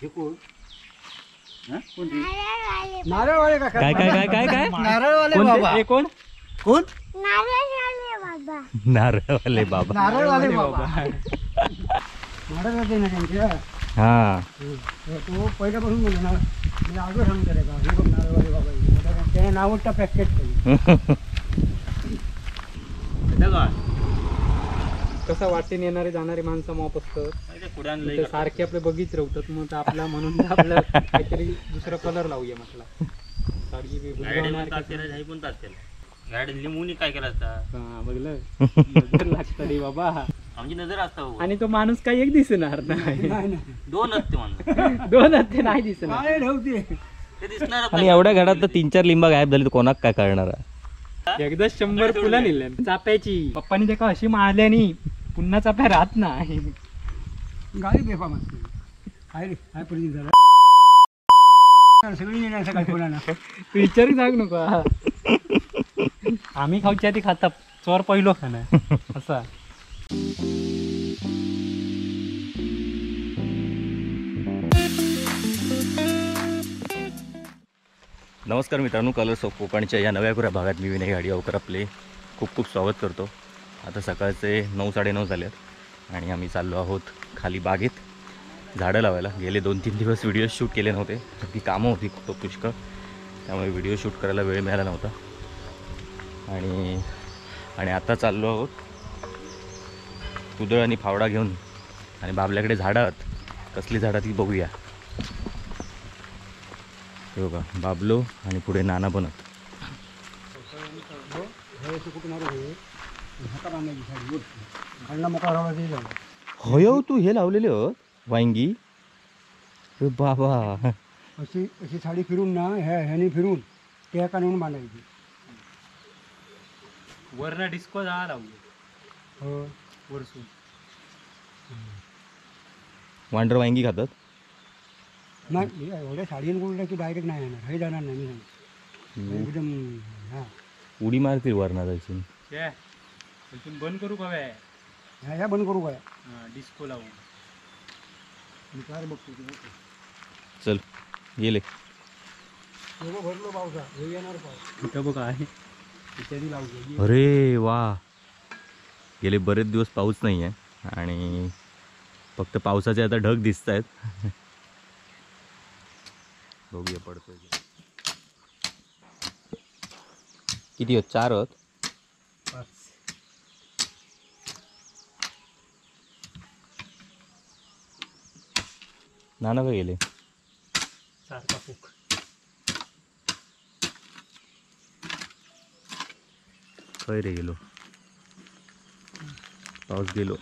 हे कोण? कोणती? नारळवाले काका. काय काय काय काय काय नारळवाले कोणते? बाबा. हे कोण? कोण? नारळवाले बाबा. नारळवाले बाबा. नारळवाले ना त्यांच्या. हा तो पहिल्यापासून म्हणतो ना, मी अगोदर सांगतो रे का, हे बघ नारळवाले बाबा. त्याने नावटा पॅकेट केली. कसं वाटेन येणारे जाणारे माणसं माप असतं सारखे आपले बगीच रवतात, मग आपला म्हणून आपलं काहीतरी दुसरा कलर लावूया म्हटला. सारखी बी बुजवणार का? गाडी लिंबूनी काय केलं असता? हा, बघलं नजर लागतं रे बाबा. आमची नजर असता हो. आणि तो माणूस काही एक दिसणार नाही. नाही नाही. दोन असते माणूस. दोन हत्ते नाही दिसणार. काय ठेवते? ते दिसणार आणि एवढ्या घरात तर 3-4 लिंबा गायब झाली तर कोणाक काय करणार आहे? एकदा 100 फुलं नेल्या चाप्याची. पप्पानी ते का अशी मारल्यानी पुन्हा चाप्या राहत नाही. गाडी बेफाम असते. काय रे काय परिस्थिती झाला? सगळी नेणार सकाळी कोणाला. तू विचारू सांग नको हा. आम्ही खाऊच्या आधी खाता चोर पहिलो खाणार असा. नमस्कार मित्रांनो, कलर्स ऑफ कोकणच्या या नव्या खुऱ्या भागात मी विनय गाडीवकर आपले खूप खूप स्वागत करतो. आता सकाळचे 9-9:30 झालेत आणि आम्ही चाललो आहोत खाली बागेत झाडं लावायला. गेले 2-3 दिवस व्हिडिओ शूट केले नव्हते, ती कामं होती खूप पुष्कळ, त्यामुळे व्हिडिओ शूट करायला वेळ मिळाला नव्हता. आणि आता चाललो आहोत कुदळ आणि फावडा घेऊन, आणि बाबल्याकडे झाडं आहेत. कसली झाडं ती बघूया. हे बघा बाबलो आणि पुढे नाना पण आहेत. होय तू हे लावलेले हो वांगी? अरे बाबा, अशी अशी साडी फिरून ना, ह्याने फिरून त्या काढून बांधायची. वरना डिस्को जा लावली हो. वरसून. वांडर वांगी खातात. नाही एवढ्या साडीने कुठल्या की डायरेक्ट नाही येणार, हे जाणार नाही. मी सांगतो एकदम. हां उडी मारतील वरना जायची. इथून बंद करू का काय? ह्या बंद करू काय? डिस्को लावू. मी काय बघतो की चल गेले. एवढं भरलो पावसा, हे येणार पाऊस. इथं बघ आहे इत्यादी लावतो. अरे वा, गेले बरेच दिवस पाऊस नाही आहे आणि फक्त पावसाचे आता ढग दिसत आहेत. बघूया पडतोय किती आहेत? 4 आहेत. नाना का गेले? सारखा फुक. खय रे गेलो, पाऊस गेलो.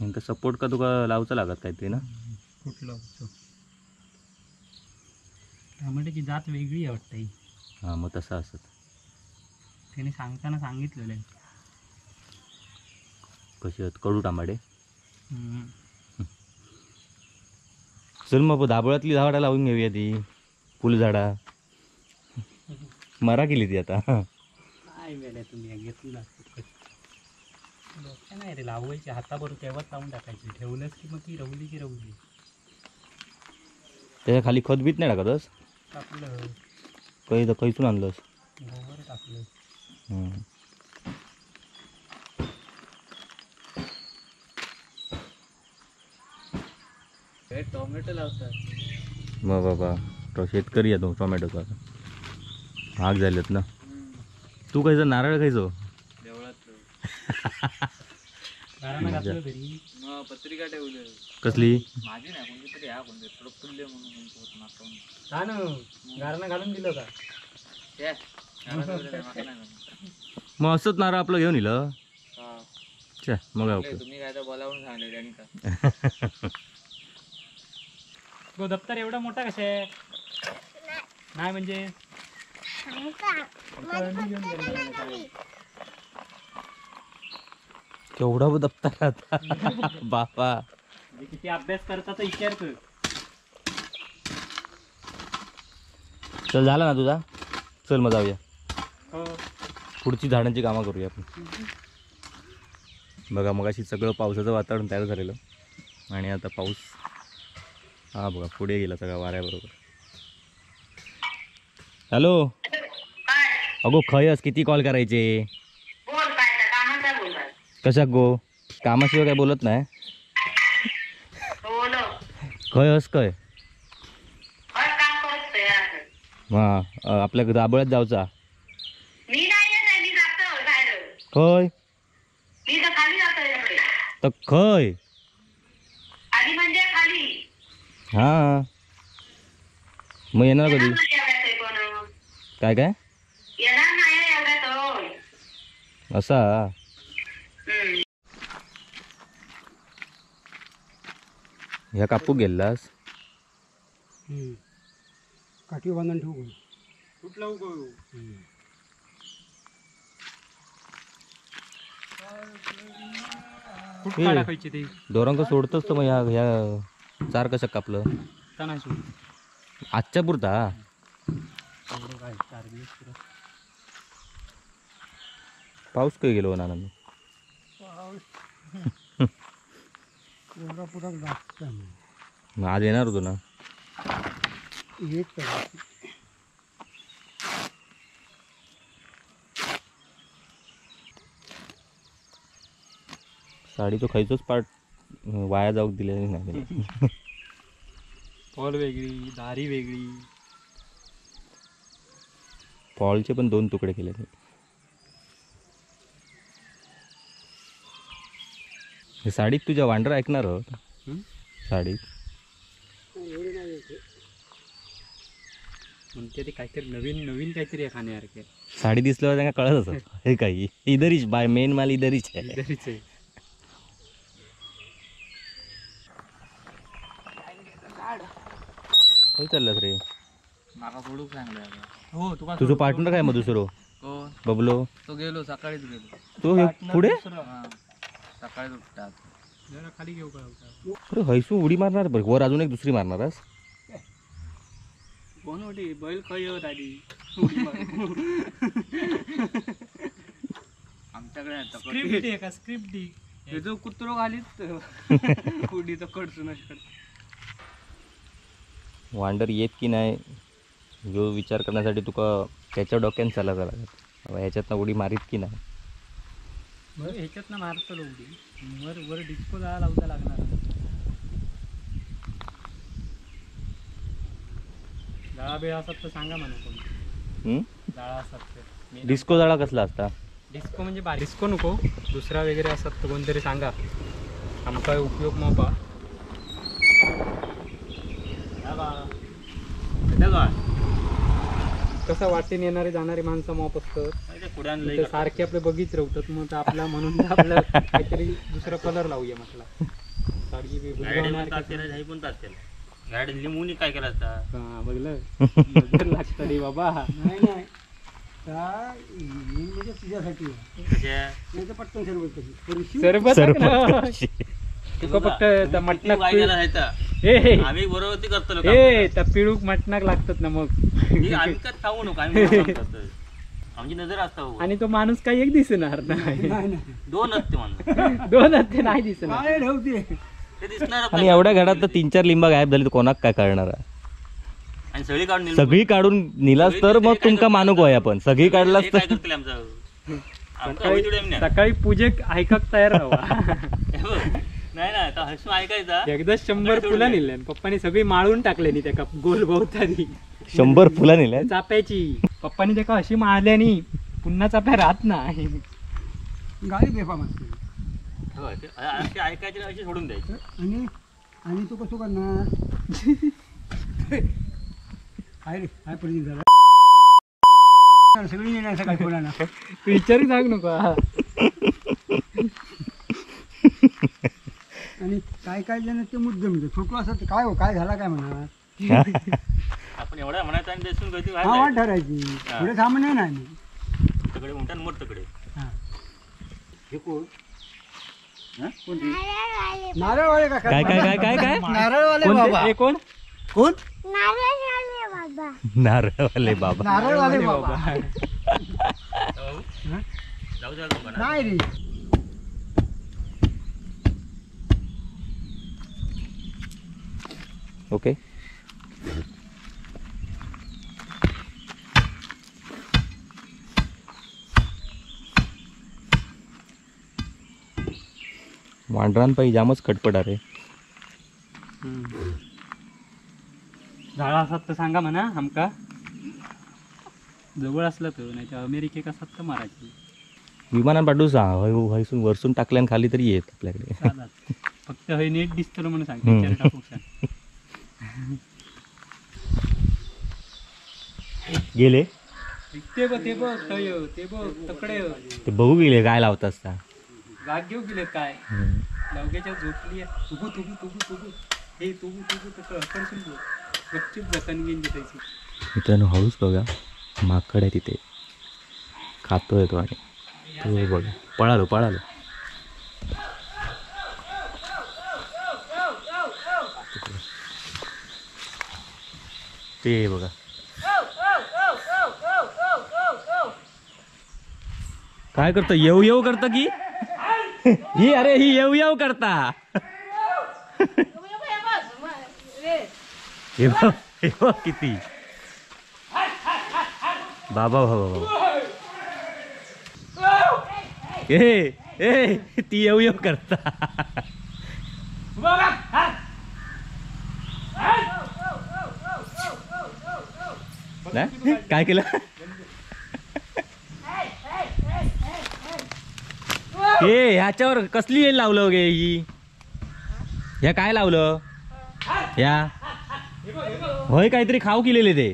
नेमकं सपोर्ट का तुका लावचं लागत काहीतरी ना? कुठलं टमाट्याची जात वेगळी आहे वाटतं ही. हां मग तसं असत. त्याने सांगताना सांगितलेलं आहे. कशी आहेत कडू टमाटे? चल मग दाबोळ्यातली झाडं लावून घेऊया. ती फुलझाडा मरा केली ती आता. काय वेळा तुम्ही घेतली नाही रे लावायची हाताबरोबर तेव्हाच लावून टाकायची. ठेवलंच की मग ती रवली की रवली. त्याच्या खाली खत बीत नाही टाकतस? टाकलं काही कैसून आणलंस? गोबर टाकलं. टोमॅटो लावतात मग बाबा तो शेतकरी आहे तो टोमॅटोचा. महाग झालेत ना. तू खायचं नारळ खायचो? घातलं तरी पत्रिका ठेवलं. कसली? माझी नाही कोणती तरी हा कोणते थोडं फुलले म्हणून घरानं घालून दिलं का? मग असंच नारळ आपलं घेऊन येलं. मग तुम्ही काय तर बोलावून सांगले का? तो दप्तर एवढा मोठा कसा आहे? नाही म्हणजे केवढा दप्तर आता बापा. किती अभ्यास करता तर विचार कर. चल झाला ना तुझा? चल मग जाऊया. पुढची झाडांची कामं करूया आपण. बघा मगाशी सगळं पावसाचं वातावरण तयार झालेलं आणि आता पाऊस हा बघा पुढे गेला सगळा वाऱ्याबरोबर. हॅलो अगो खयस किती कॉल करायचे कशाक गो कामाशिवाय काय बोलत नाही खयस काय हा आपल्या दाबळ्यात जाऊचा खय तर खय हा मग येणार कधी काय काय असा ह्या कापूक गेलास काठी बांधून ठेवू कुठला उगव कुठं टाकायची ते दोरांक सोडतच तर मग ह्या चार कशा कापलं का नाही सोड आजच्या पुरता काय 4 दिवस पुरा पाऊस काही गेलो ना मी एवढा पुरा जास्त मग आज येणार होतो ना एक साडी तो खायचोच पार्ट वाया जाऊ दिलेली नाही फॉल वेगळी दारी वेगळी फॉलचे पण 2 तुकडे केले मी. हे साडीत तुझ्या वांडर ऐकणार आहोत साडीत म्हणते ते काहीतरी नवीन नवीन काहीतरी आहे खाण्यासारखे साडी दिसल्यावर त्यांना कळत असत हे काही इधरीच बाय मेन माल इधरीच आहे तरीच आहे काय चाललंस रे माका सोडूक सांगलं हो तुका तुझं पार्टनर काय मधुसरो बबलो तो गेलो सकाळीच गेलो तो हे पुढे सकाळीच उठतात जरा खाली घेऊ का अरे हैसू उडी मारणार बरं वर अजून एक दुसरी मारणारस कोण होती बैल खाई होत आधी आमच्याकडे स्क्रिप्ट आहे का स्क्रिप्ट हे जो कुत्रो घालीत उडी तर कडसूनच वांडर येत की नाही जो विचार करण्यासाठी तुका त्याच्या डोक्यात चाला करा ह्याच्यातनं उडी मारीत की नाही बरं ह्याच्यात ना मारतो उडी वर वर डिस्को जायला लावता लागणार जाळा बिळा असतात तर सांगा म्हणा कोण जाळा असतात तर डिस्को जाळा कसला असता डिस्को म्हणजे बारीक डिस्को नको दुसरा वगैरे असतात तर कोणतरी सांगा आमचा उपयोग मोपा कसं वाटेन येणारे जाणारे माणसं मॉप असतं सारखे आपले बघित राहतात मग आपला म्हणून आपलं काहीतरी दुसरा कलर लावूया म्हटला सारखी गाडी लिंबूनी काय केलं असता हा बघलं लागतं रे बाबा नाही नाही म्हणजे तुझ्यासाठी नाही तर पटकन सरबत तुका फक्त मटणाक आम्ही बरोबर करतो त्या पिळूक मटणाक लागतात ना मग आम्ही काय खाऊ नको आमची नजर असता आणि तो माणूस काही एक दिसणार नाही 2 असते माणूस 2 असते नाही दिसणार ते दिसणार आणि एवढ्या घरात तर 3-4 लिंबा गायब झाली तर कोणाक काय करणार आहे आणि सगळी काढून निलास तर मग तुमका मानूक होय आपण सगळी काढलास तर काय करतील आमचं सकाळी पूजेक ऐकक तयार राहा नाही ना आता हसू ऐकायचा एकदा 100 फुलं नेले पप्पानी सगळी माळून टाकले त्या गोल भोवतानी 100 फुलं नेल्या चाप्याची पप्पानी त्या अशी मारल्यानी पुन्हा चाप्या राहत नाही गाडी बेफाम असते ऐकायचे अशी सोडून द्यायची आणि तू कसं करणार काय परिणाम झाला सगळी येणार सकाळी कोणाला विचारी सांग नको आणि काय जण ते मुद्दे म्हणजे छोटू असं काय हो काय झाला काय म्हणा आपण एवढा म्हणायचं आणि देसून गती हा वाट ठरायची पुढे सामान्य नाही तकडे मोठ्या मोठ तकडे हे कोण नारळवाले का काय काय काय काय काय नारळवाले बाबा कोण कोण नारळवाले बाबा नारळवाले बाबा जाऊ द्या लोकांना. नाही रे ओके. वांडरांपायी जामच खटपट आहे. झाडा असतात तर सांगा म्हणा आमका, जवळ असलं तर, नाही तर अमेरिकेक असतात तर मारायची. विमानात पाठवू सांग, हयसून वरसून टाकल्यान खाली तरी येत आपल्याकडे. चालत. फक्त हे नीट दिसतं म्हणून सांग, हम्म. पिक्चर टाकूक सांग. गेले ते बघ ते बघ तकडे ते बघू गेले काय लावत असता. जाग घेऊ गेले काय लवग्याच्या झोपली तुगू हे तुगू तकडं अकडसून गपचूप जखन घेऊन देतायची. मित्रांनो हळूच बघा, माकड आहे तिथे, खातोय तो आणि तो बघा पळालो. ते बघा काय करतं, येऊ करतं की ही, अरे ही येऊ करता. हे बघ किती बाबा ए ती येऊ करता. काय केलं हे ह्याच्यावर कसली येईल लावलं गे ही, ह्या काय लावलं ह्या होय काहीतरी खाऊ केलेले ते.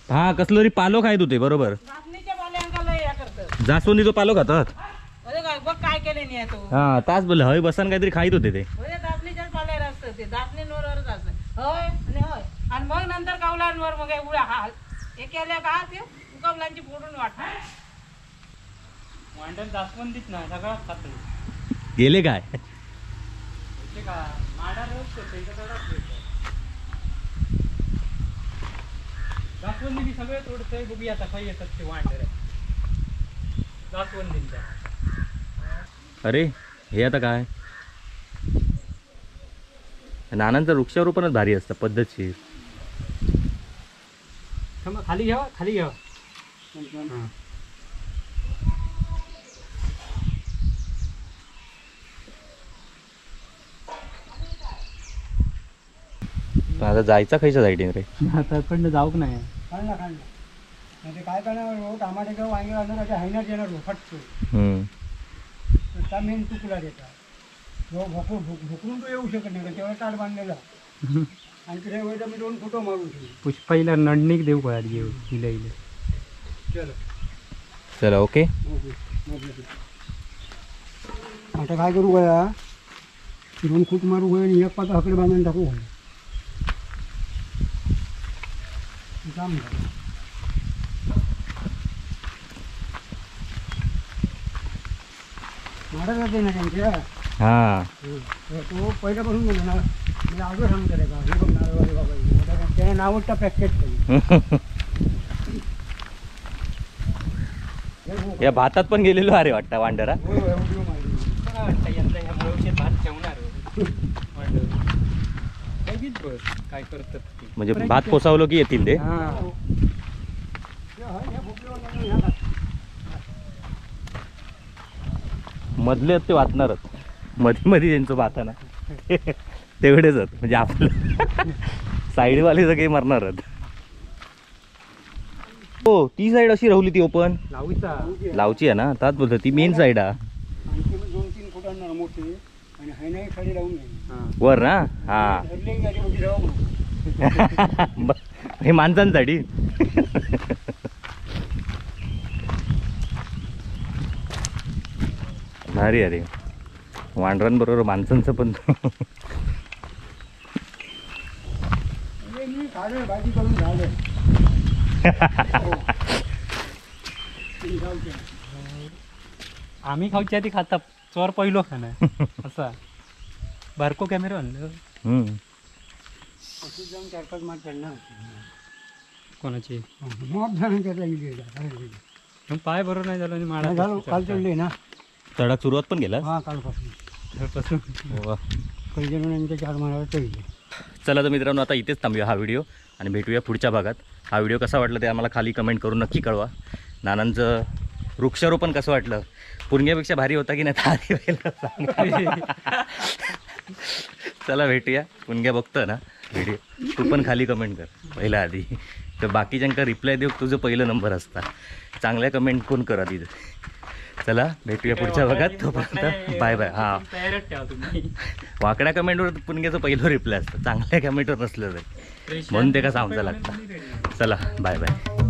हा कसलं तरी पालो खायत होते बरोबर, जास्वंदीचो पालो खातात. काय केले नाही तो हा तास बोल हय बसन काहीतरी खायत होते ते. दासणीच्याच पाल्यावर असतं ते, दासणींवरच असतं. होय आणि मग नंतर कौलांवर मग उड्या हा हे केल्या का ते कौलांची फोडून वाट. मांडण जास्वंदीच ना सगळं खात गेले काय का मांडा जास्वंदी बी सगळे तोडतंय. बघूया आता काही येतात ते वांडर जास्वंदींच्या. अरे हे आता काय, नानांचं वृक्षारोपणच भारी असतं पद्धतशीर. खाली घ्यावा पण आता जायचा खायच्या साईडीन रे. आता पण जाऊक नाही. काढला म्हणजे काय करणार टमाटे किंवा वांगे घालणार हायनाच येणार फटतो. त्या मेन तुकला देतात भुकरून तो येऊ शकत नाही, तेव्हा ताट बांधलेला. आणि तिथे वेळेला मी 2 फोटो मारून ठेवले. पुष्पाईला नडणीक देऊ का घेऊ इले चला ओके. आता काय करू गया 2 फूट मारू गया आणि 1 पाता हकडे बांधून टाकू गया. काम झालं. माडा जाते ना त्यांच्या. हा तो पहिल्यापासून म्हणून ना मी अगोदर सांगतो रे का हे बघ नारळवाले बाबा त्याने नावटता पॅकेट या भातात पण गेलेलो अरे वाटतं वांडरा. काय करतात ते. म्हणजे भात पोसावलं की येतील ते. मधले ते वाचणारच, मध्ये त्यांचं भाताना तेवढेच म्हणजे आपलं साईडवाले सगळे मरणारच. हो ती साईड अशी राहुली ती ओपन लावची आहे ना, त्यात बोलतो ती मेन साईड आहे. 2-3 फुटांना मोठी आणि हायनाही खाली लावून घ्यायची वर ना. हा हे माणसांसाठी. भारी अरे वांडरांबरोबर माणसांचं पण. भाजी करून झालं. आम्ही खाऊच्या आधी खाता चोर पहिलो खाणं असा बारको कॅमेरा आणलं. जाऊन 4-5 माठ चढणार. कोणाची मग जणांच्या राहिली मग पाय बरोबर नाही झालं आणि माडा झालं काल चढले ना चढाक सुरुवात पण केला हा कालपासून पासून वा. पहिल्या यांच्या 4 माळावर चढले. चला तर मित्रांनो आता इथेच थांबूया हा व्हिडिओ आणि भेटूया पुढच्या भागात. हा व्हिडिओ कसा वाटला ते आम्हाला खाली कमेंट करून नक्की कळवा. नानांचं वृक्षारोपण कसं वाटलं, पुणग्यापेक्षा भारी होता की नाही आधी पहिलं सांगा. चला भेटूया. पुणग्या बघतं ना व्हिडिओ, तू पण खाली कमेंट कर पहिला आधी, तर बाकीच्यांका रिप्लाय देऊ तुझं पहिलं नंबर असता. चांगल्या कमेंट कोण करा तिथं. चला भेटूया पुढच्या भागात. तोपर्यंत बाय बाय. हां तयारच ठेवा तुम्ही. वाकड्या कमेंटवर पुणग्याचं पहिलं रिप्लाय असतं, चांगल्या कमेंटवर नसलं तर म्हणून ते का सांगायचं लागतं. चला बाय बाय.